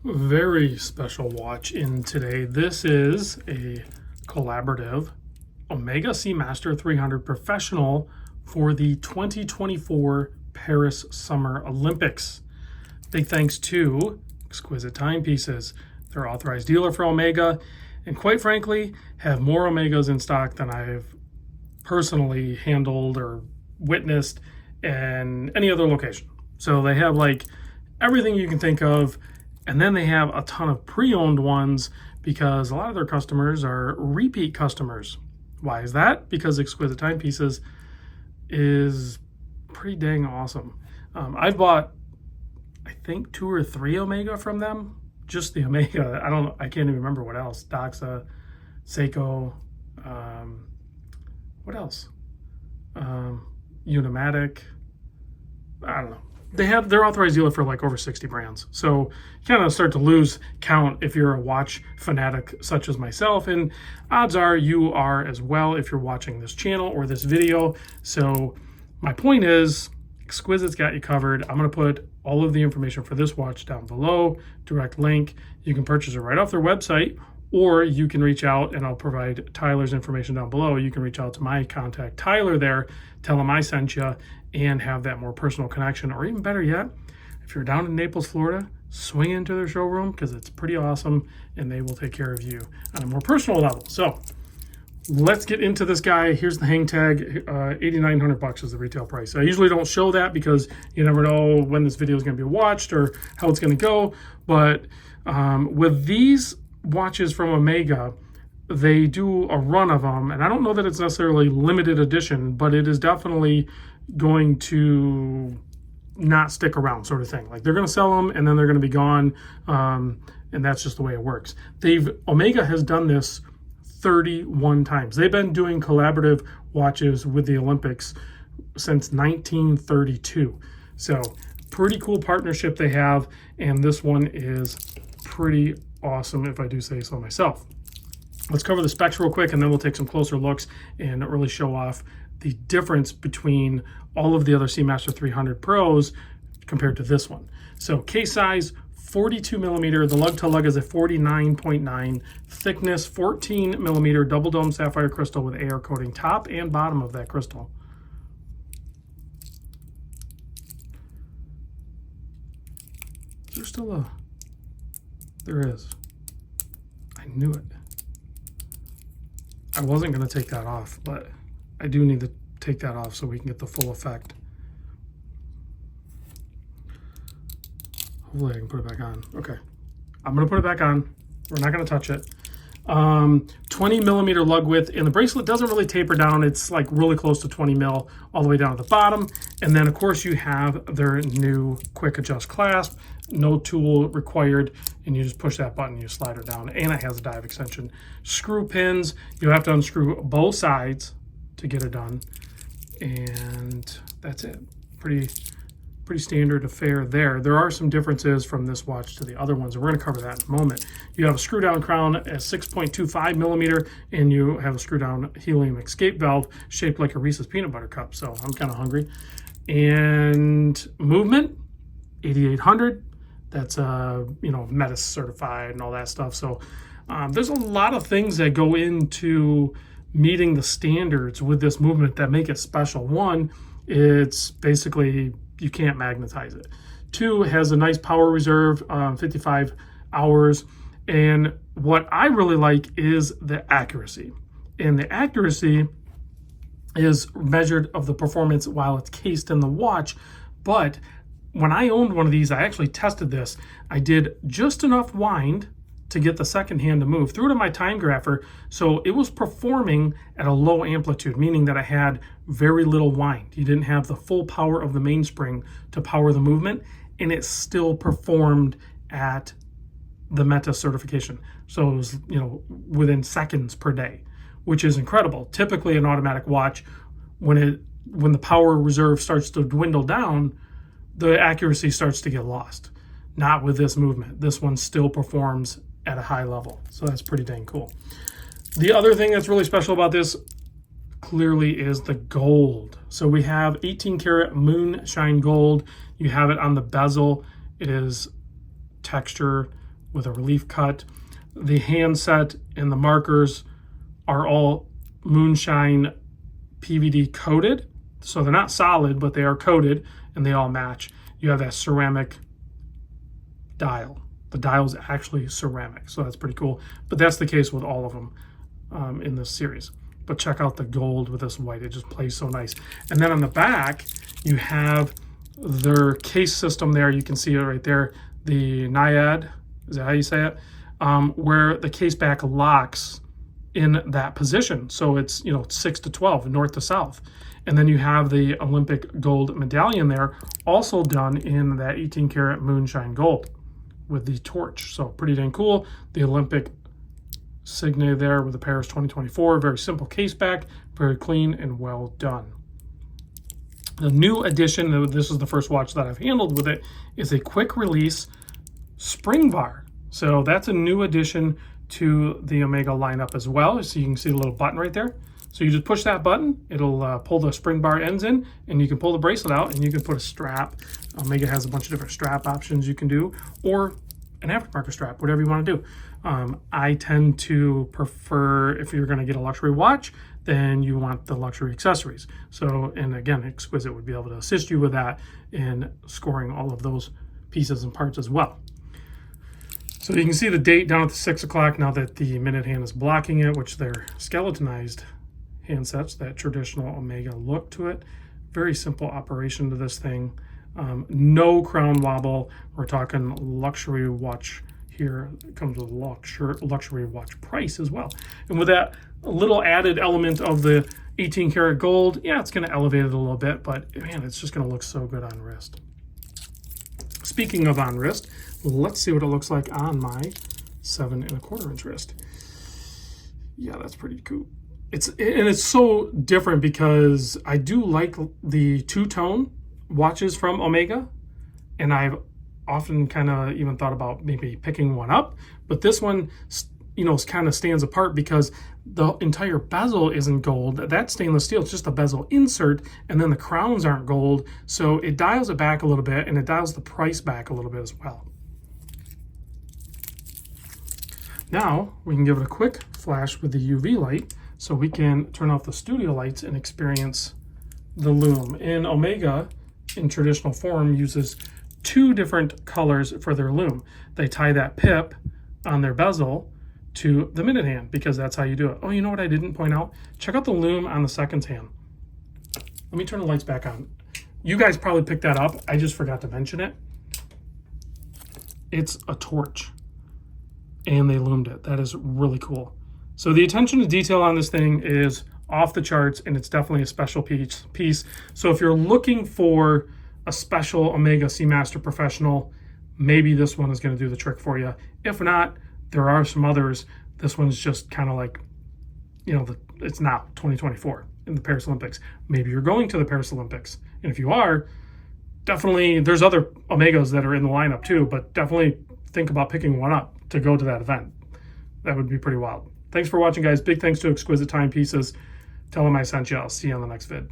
Very special watch in today. This is a collaborative Omega Seamaster 300 Professional for the 2024 Paris Summer Olympics. Big thanks to Exquisite Timepieces. They're authorized dealer for Omega, and quite frankly, have more Omegas in stock than I've personally handled or witnessed in any other location. So they have like everything you can think of. And then they have a ton of pre-owned ones because a lot of their customers are repeat customers. Why is that? Because Exquisite Timepieces is pretty dang awesome. I've bought, I think, 2 or 3 Omega from them. Just the Omega. I can't even remember what else. Doxa, Seiko, what else? Unimatic. I don't know. They're authorized dealer for like over 60 brands. So you kind of start to lose count if you're a watch fanatic such as myself. And odds are you are as well if you're watching this channel or this video. So my point is, Exquisite's got you covered. I'm going to put all of the information for this watch down below, direct link. You can purchase it right off their website, or you can reach out and I'll provide Tyler's information down below. You can reach out to my contact, Tyler, there, tell him I sent you, and have that more personal connection. Or even better yet, if you're down in Naples, Florida, swing into their showroom because it's pretty awesome and they will take care of you on a more personal level. So let's get into this guy. Here's the hang tag. 8,900 bucks is the retail price. I usually don't show that because you never know when this video is going to be watched or how it's going to go. But with these watches from Omega, they do a run of them, and I don't know that it's necessarily limited edition, but it is definitely going to not stick around, sort of thing. Like they're going to sell them and then they're going to be gone, and that's just the way it works. Omega has done this 31 times. They've been doing collaborative watches with the Olympics since 1932. So pretty cool partnership they have, and this one is pretty awesome if I do say so myself. Let's cover the specs real quick and then we'll take some closer looks and really show off the difference between all of the other Seamaster 300 Pros compared to this one. So case size 42 millimeter, the lug to lug is a 49.9, thickness 14 millimeter, double dome sapphire crystal with AR coating top and bottom of that crystal. Is there still a, there is. I knew it. I wasn't going to take that off, but I do need to take that off so we can get the full effect. Hopefully I can put it back on. Okay. I'm going to put it back on. We're not going to touch it. 20 millimeter lug width, and the bracelet doesn't really taper down. It's like really close to 20 mil all the way down to the bottom. And then of course you have their new quick adjust clasp, no tool required, and you just push that button, you slide it down, and it has a dive extension. Screw pins, you have to unscrew both sides to get it done, and that's it. Pretty standard affair there. There are some differences from this watch to the other ones, and we're going to cover that in a moment. You have a screw down crown at 6.25 millimeter, and you have a screw down helium escape valve shaped like a Reese's peanut butter cup. So I'm kind of hungry. And movement 8,800. That's Metis certified and all that stuff. So there's a lot of things that go into meeting the standards with this movement that make it special. One, it's basically you can't magnetize it. 2, has a nice power reserve, 55 hours. And what I really like is the accuracy. And the accuracy is measured of the performance while it's cased in the watch. But when I owned one of these, I actually tested this. I did just enough wind to get the second hand to move, threw it in my time grapher, so it was performing at a low amplitude, meaning that I had very little wind. You didn't have the full power of the mainspring to power the movement, and it still performed at the Meta certification. So it was, within seconds per day, which is incredible. Typically an automatic watch, when the power reserve starts to dwindle down, the accuracy starts to get lost. Not with this movement. This one still performs at a high level. So that's pretty dang cool. The other thing that's really special about this clearly is the gold. So we have 18 karat moonshine gold. You have it on the bezel. It is texture with a relief cut. The handset and the markers are all moonshine PVD coated. So they're not solid, but they are coated and they all match. You have that ceramic dial. The dial is actually ceramic, so that's pretty cool. But that's the case with all of them in this series. But check out the gold with this white. It just plays so nice. And then on the back, you have their case system there. You can see it right there. The Naiad, is that how you say it? Where the Caseback locks in that position. So it's, 6 to 12, north to south. And then you have the Olympic gold medallion there, also done in that 18 karat moonshine gold with the torch. So pretty dang cool. The Olympic signet there with the Paris 2024. Very simple Caseback, very clean and well done. The new addition, this is the first watch that I've handled with it, is a quick release spring bar. So that's a new addition to the Omega lineup as well. So you can see the little button right there. So you just push that button, it'll pull the spring bar ends in, and you can pull the bracelet out and you can put a strap. Omega has a bunch of different strap options you can do, or an aftermarket strap, whatever you want to do. I tend to prefer, if you're going to get a luxury watch, then you want the luxury accessories. So, and again, Exquisite would be able to assist you with that in scoring all of those pieces and parts as well. So you can see the date down at the 6 o'clock now that the minute hand is blocking it, which they're skeletonized handsets, that traditional Omega look to it. Very simple operation to this thing. No crown wobble. We're talking luxury watch here. It comes with luxury watch price as well. And with that little added element of the 18 karat gold, yeah, it's going to elevate it a little bit, but man, it's just going to look so good on wrist. Speaking of on wrist, let's see what it looks like on my 7 1/4 inch wrist. Yeah, that's pretty cool. It's so different because I do like the two-tone watches from Omega, and I've often kind of even thought about maybe picking one up, but this one, kind of stands apart because the entire bezel isn't gold. That's stainless steel. It's just a bezel insert, and then the crowns aren't gold, so it dials it back a little bit, and it dials the price back a little bit as well. Now we can give it a quick flash with the UV light, so we can turn off the studio lights and experience the Lume. In Omega, in traditional form, uses 2 different colors for their Lume. They tie that pip on their bezel to the minute hand because that's how you do it. Oh, you know what I didn't point out? Check out the Lume on the seconds hand. Let me turn the lights back on. You guys probably picked that up. I just forgot to mention it. It's a torch, and they loomed it. That is really cool. So the attention to detail on this thing is off the charts, and it's definitely a special piece. So if you're looking for a special Omega Seamaster Professional, maybe this one is going to do the trick for you. If not, there are some others. This one's just kind of like, it's now 2024 in the Paris Olympics. Maybe you're going to the Paris Olympics. And if you are, definitely, there's other Omegas that are in the lineup too, but definitely think about picking one up to go to that event. That would be pretty wild. Thanks for watching, guys. Big thanks to Exquisite Timepieces. Tell them I sent you. I'll see you on the next vid.